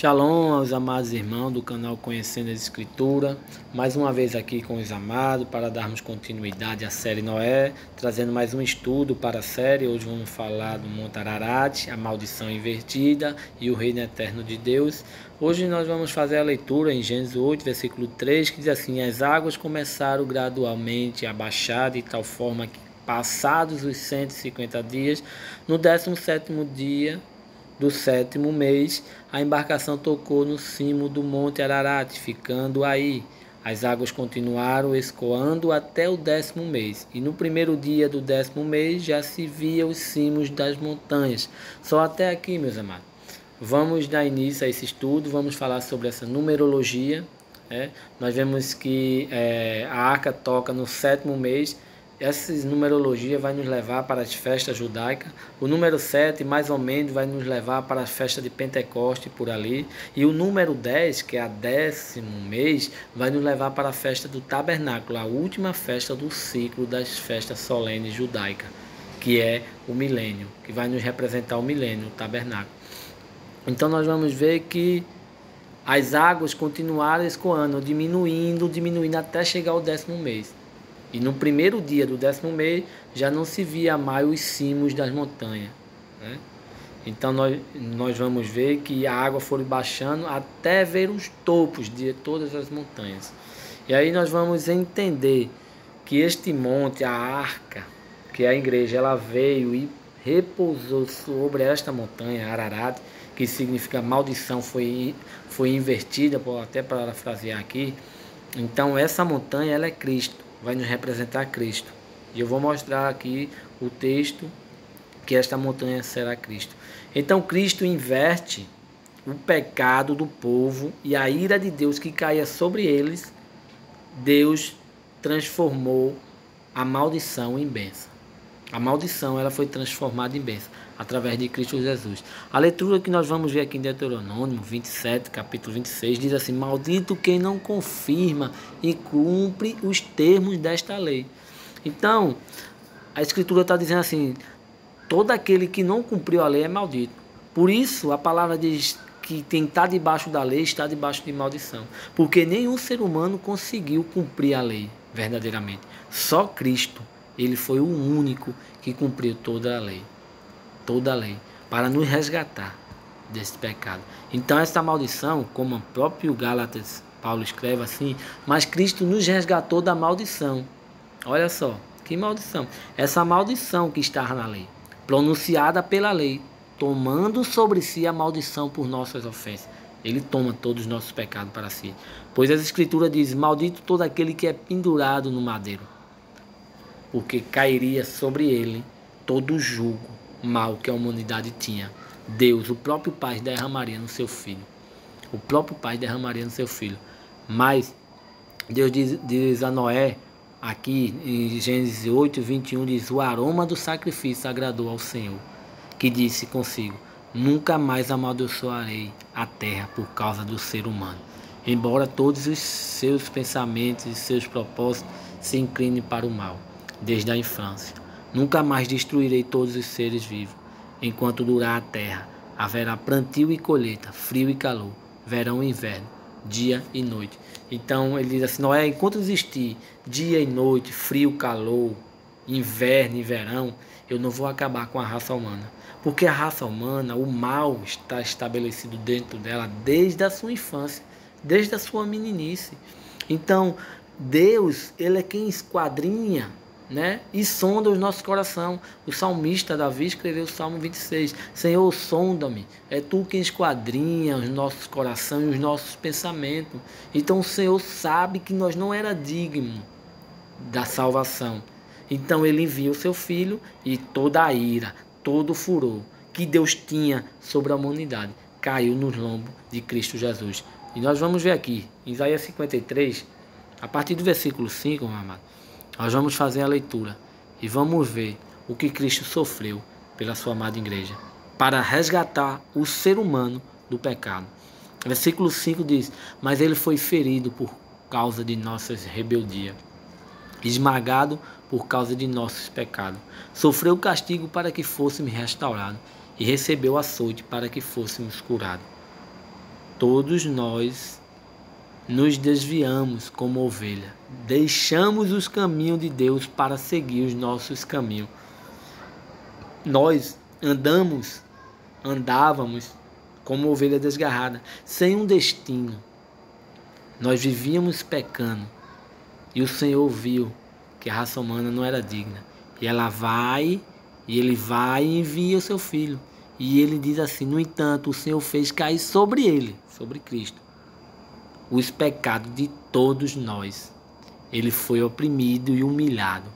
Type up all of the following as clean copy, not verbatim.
Shalom aos amados irmãos do canal Conhecendo a Escritura, mais uma vez aqui com os amados para darmos continuidade à série Noé, trazendo mais um estudo para a série. Hoje vamos falar do Monte Ararat, a maldição invertida e o reino eterno de Deus. Hoje nós vamos fazer a leitura em Gênesis 8, versículo 3, que diz assim: as águas começaram gradualmente a baixar de tal forma que, passados os 150 dias, no 17º dia do 7º mês, a embarcação tocou no cimo do Monte Ararat, ficando aí. As águas continuaram escoando até o 10º mês, e no primeiro dia do 10º mês já se via os cimos das montanhas. Só até aqui, meus amados. Vamos dar início a esse estudo, vamos falar sobre essa numerologia. Nós vemos que a arca toca no 7º mês. Essa numerologia vai nos levar para as festas judaicas. O número 7, mais ou menos, vai nos levar para a festa de Pentecoste, por ali. E o número 10, que é a 10º mês, vai nos levar para a festa do Tabernáculo, a última festa do ciclo das festas solenes judaicas, que é o milênio, que vai nos representar o milênio, o Tabernáculo. Então nós vamos ver que as águas continuaram escoando, diminuindo até chegar ao 10º mês. E no primeiro dia do 10º mês já não se via mais os cimos das montanhas, Então nós vamos ver que a água foi baixando até ver os topos de todas as montanhas. E aí nós vamos entender que este monte, a arca, que é a igreja, ela veio e repousou sobre esta montanha, Ararat, que significa maldição, foi invertida, até parafrasear aqui. Então essa montanha, ela é Cristo, vai nos representar Cristo. E eu vou mostrar aqui o texto que esta montanha será Cristo. Então Cristo inverte o pecado do povo e a ira de Deus que caía sobre eles. Deus transformou a maldição em bênção. A maldição, ela foi transformada em bênção através de Cristo Jesus. A leitura que nós vamos ver aqui em Deuteronômio 27, capítulo 26, diz assim: maldito quem não confirma e cumpre os termos desta lei. Então, a Escritura está dizendo assim: todo aquele que não cumpriu a lei é maldito. Por isso, a palavra diz que quem está debaixo da lei está debaixo de maldição. Porque nenhum ser humano conseguiu cumprir a lei verdadeiramente. Só Cristo. Ele foi o único que cumpriu toda a lei, para nos resgatar desse pecado. Então essa maldição, como o próprio Gálatas, Paulo escreve assim, mas Cristo nos resgatou da maldição. Olha só, que maldição. Essa maldição que estava na lei, pronunciada pela lei, tomando sobre si a maldição por nossas ofensas. Ele toma todos os nossos pecados para si. Pois as Escrituras dizem: maldito todo aquele que é pendurado no madeiro, porque cairia sobre ele todo o jugo mal que a humanidade tinha. Deus, o próprio Pai, derramaria no seu Filho. O próprio Pai derramaria no seu Filho. Mas Deus diz a Noé, aqui em Gênesis 8, 21, diz: o aroma do sacrifício agradou ao Senhor, que disse consigo: nunca mais amaldiçoarei a terra por causa do ser humano, embora todos os seus pensamentos e seus propósitos se inclinem para o mal. Desde a infância, nunca mais destruirei todos os seres vivos. Enquanto durar a terra, haverá plantio e colheita, frio e calor, verão e inverno, dia e noite. Então ele diz assim: Noé, enquanto existir dia e noite, frio, calor, inverno e verão, eu não vou acabar com a raça humana. Porque a raça humana, o mal está estabelecido dentro dela desde a sua infância, desde a sua meninice. Então Deus, ele é quem esquadrinha, e sonda os nossos corações. O salmista Davi escreveu o Salmo 26: Senhor, sonda-me, é tu quem esquadrinha os nossos corações e os nossos pensamentos. Então o Senhor sabe que nós não era dignos da salvação. Então ele envia o seu Filho, e toda a ira, todo o furor que Deus tinha sobre a humanidade caiu nos lombos de Cristo Jesus. E nós vamos ver aqui em Isaías 53, a partir do versículo 5, meu amado. Nós vamos fazer a leitura e vamos ver o que Cristo sofreu pela sua amada igreja, para resgatar o ser humano do pecado. Versículo 5 diz: mas ele foi ferido por causa de nossas rebeldias, esmagado por causa de nossos pecados. Sofreu o castigo para que fôssemos restaurados, e recebeu açoite para que fôssemos curados. Todos nós nos desviamos como ovelha. Deixamos os caminhos de Deus para seguir os nossos caminhos. Nós andávamos como ovelha desgarrada, sem um destino. Nós vivíamos pecando. E o Senhor viu que a raça humana não era digna. E Ele vai e envia o seu Filho. E ele diz assim: no entanto, o Senhor fez cair sobre ele, sobre Cristo, os pecados de todos nós. Ele foi oprimido e humilhado,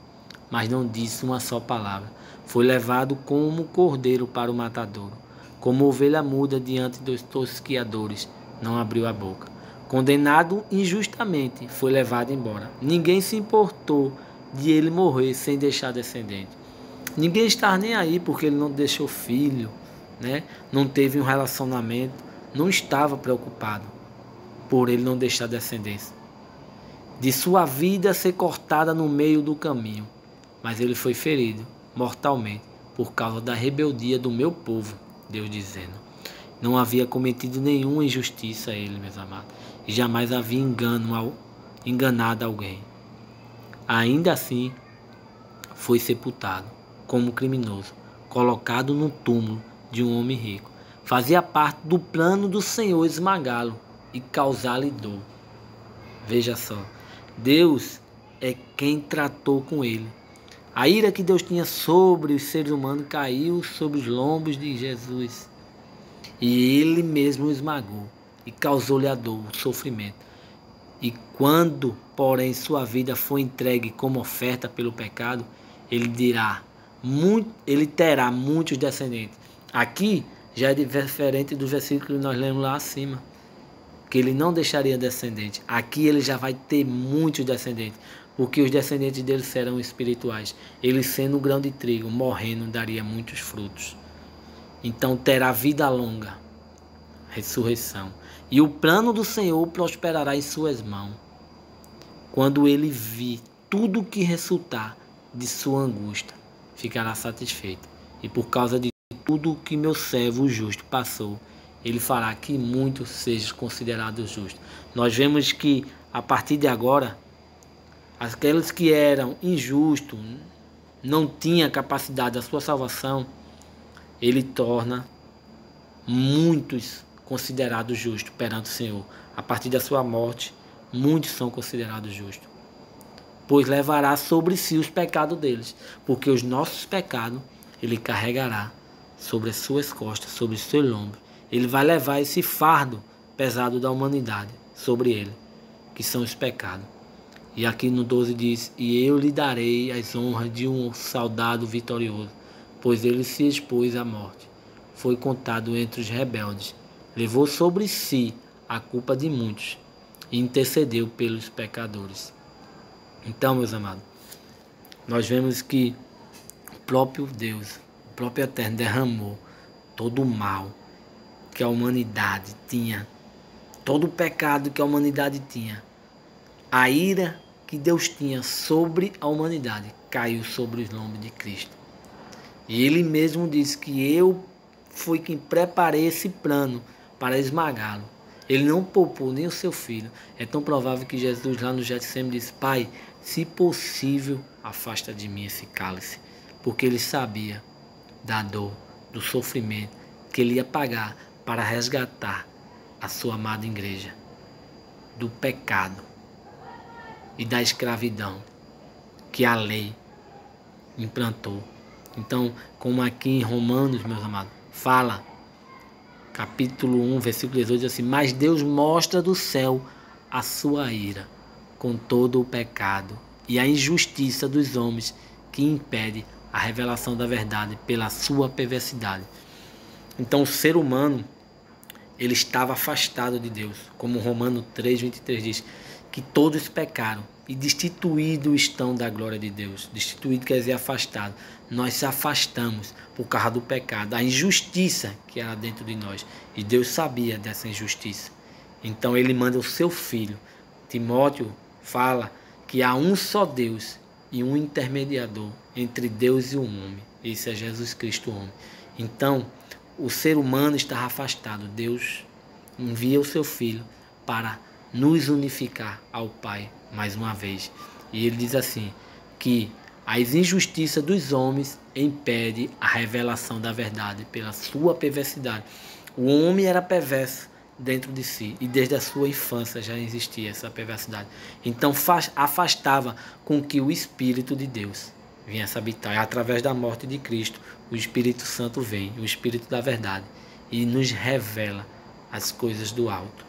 mas não disse uma só palavra. Foi levado como cordeiro para o matadouro, como ovelha muda diante dos tosquiadores, não abriu a boca. Condenado injustamente, foi levado embora. Ninguém se importou de ele morrer sem deixar descendente. Ninguém está nem aí porque ele não deixou filho, né? Não teve um relacionamento, não estava preocupado por ele não deixar descendência. De sua vida ser cortada no meio do caminho, mas ele foi ferido mortalmente por causa da rebeldia do meu povo, Deus dizendo. Não havia cometido nenhuma injustiça a ele, meus amados, e jamais havia enganado alguém. Ainda assim, foi sepultado como criminoso, colocado no túmulo de um homem rico. Fazia parte do plano do Senhor esmagá-lo e causar-lhe dor. Veja só, Deus é quem tratou com ele. A ira que Deus tinha sobre os seres humanos caiu sobre os lombos de Jesus. E ele mesmo o esmagou e causou-lhe a dor, o sofrimento. E quando, porém, sua vida foi entregue como oferta pelo pecado, ele terá muitos descendentes. Aqui já é diferente do versículo que nós lemos lá acima, que ele não deixaria descendente. Aqui ele já vai ter muitos descendentes, porque os descendentes dele serão espirituais. Ele, sendo um grão de trigo, morrendo, daria muitos frutos. Então terá vida longa, ressurreição. E o plano do Senhor prosperará em suas mãos. Quando ele vir tudo que resultar de sua angústia, ficará satisfeito. E por causa de tudo que meu servo justo passou, ele fará que muitos sejam considerados justos. Nós vemos que, a partir de agora, aqueles que eram injustos, não tinham capacidade da sua salvação, ele torna muitos considerados justos perante o Senhor. A partir da sua morte, muitos são considerados justos, pois levará sobre si os pecados deles, porque os nossos pecados ele carregará sobre as suas costas, sobre os seus lombos. Ele vai levar esse fardo pesado da humanidade sobre ele, que são os pecados. E aqui no 12 diz: e eu lhe darei as honras de um soldado vitorioso, pois ele se expôs à morte. Foi contado entre os rebeldes, levou sobre si a culpa de muitos e intercedeu pelos pecadores. Então, meus amados, nós vemos que o próprio Deus, o próprio Eterno, derramou todo o mal que a humanidade tinha, todo o pecado que a humanidade tinha, a ira que Deus tinha sobre a humanidade, caiu sobre os lombos de Cristo. E ele mesmo disse que eu fui quem preparei esse plano para esmagá-lo. Ele não poupou nem o seu filho. É tão provável que Jesus lá no Getsemane disse: Pai, se possível, afasta de mim esse cálice. Porque ele sabia da dor, do sofrimento que ele ia pagar para resgatar a sua amada igreja do pecado e da escravidão que a lei implantou. Então, como aqui em Romanos, meus amados, fala, capítulo 1, versículo 18, diz assim: mas Deus mostra do céu a sua ira com todo o pecado e a injustiça dos homens, que impede a revelação da verdade pela sua perversidade. Então o ser humano, ele estava afastado de Deus, como Romanos 3:23 diz, que todos pecaram e destituídos estão da glória de Deus. Destituído quer dizer afastado. Nós se afastamos por causa do pecado, da injustiça que era dentro de nós. E Deus sabia dessa injustiça. Então ele manda o seu filho. Timóteo fala que há um só Deus e um intermediador entre Deus e o homem. Esse é Jesus Cristo, o homem. Então, o ser humano estava afastado. Deus envia o seu Filho para nos unificar ao Pai mais uma vez. E ele diz assim, que as injustiças dos homens impedem a revelação da verdade pela sua perversidade. O homem era perverso dentro de si, e desde a sua infância já existia essa perversidade. Então afastava com que o Espírito de Deus viesse habitar. E através da morte de Cristo, o Espírito Santo vem, o Espírito da verdade, e nos revela as coisas do alto,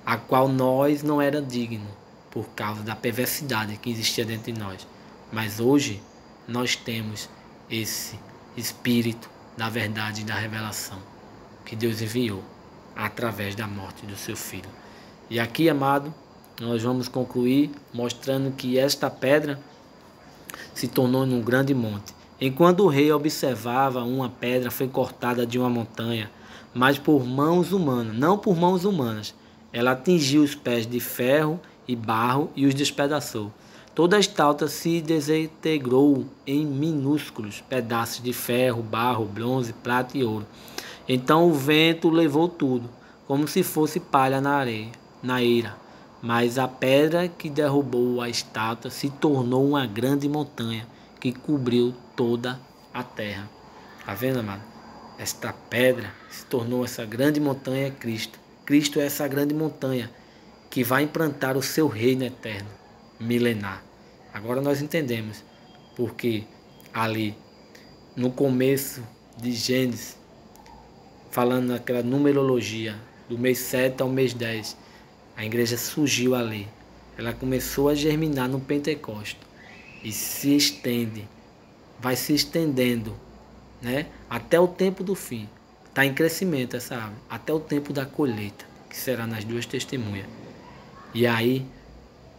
a qual nós não era digno por causa da perversidade que existia dentro de nós. Mas hoje nós temos esse Espírito da verdade e da revelação que Deus enviou através da morte do seu Filho. E aqui, amado, nós vamos concluir mostrando que esta pedra se tornou num grande monte. Enquanto o rei observava, uma pedra foi cortada de uma montanha, mas por mãos humanas, não por mãos humanas. Ela atingiu os pés de ferro e barro e os despedaçou. Toda a estátua se desintegrou em minúsculos pedaços de ferro, barro, bronze, prata e ouro. Então o vento levou tudo, como se fosse palha na eira. Mas a pedra que derrubou a estátua se tornou uma grande montanha que cobriu toda a terra. Está vendo, amado? Esta pedra se tornou essa grande montanha, é Cristo. Cristo é essa grande montanha que vai implantar o seu reino eterno, milenar. Agora nós entendemos porque ali, no começo de Gênesis, falando naquela numerologia, do mês 7 ao mês 10, a igreja surgiu ali. Ela começou a germinar no Pentecostes e se estende, vai se estendendo, né? Até o tempo do fim. Está em crescimento essa árvore, até o tempo da colheita, que será nas duas testemunhas. E aí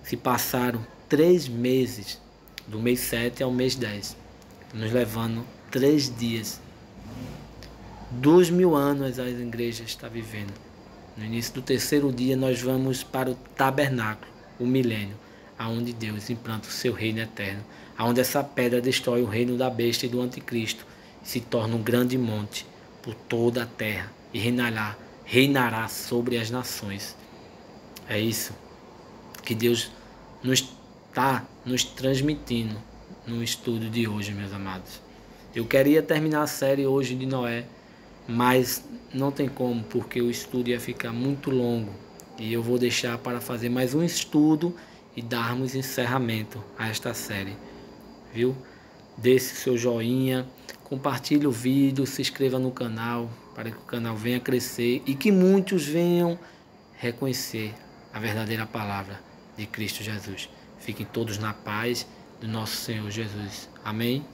se passaram 3 meses, do mês 7 ao mês 10, nos levando 3 dias. 2000 anos a igreja está vivendo. No início do 3º dia nós vamos para o tabernáculo, o milênio, aonde Deus implanta o seu reino eterno, aonde essa pedra destrói o reino da besta e do anticristo, e se torna um grande monte por toda a terra e reinará sobre as nações. É isso que Deus está nos transmitindo no estudo de hoje, meus amados. Eu queria terminar a série hoje de Noé, mas não tem como, porque o estudo ia ficar muito longo. E eu vou deixar para fazer mais um estudo e darmos encerramento a esta série. Viu? Deixe seu joinha, compartilhe o vídeo, se inscreva no canal, para que o canal venha crescer e que muitos venham reconhecer a verdadeira palavra de Cristo Jesus. Fiquem todos na paz do nosso Senhor Jesus. Amém?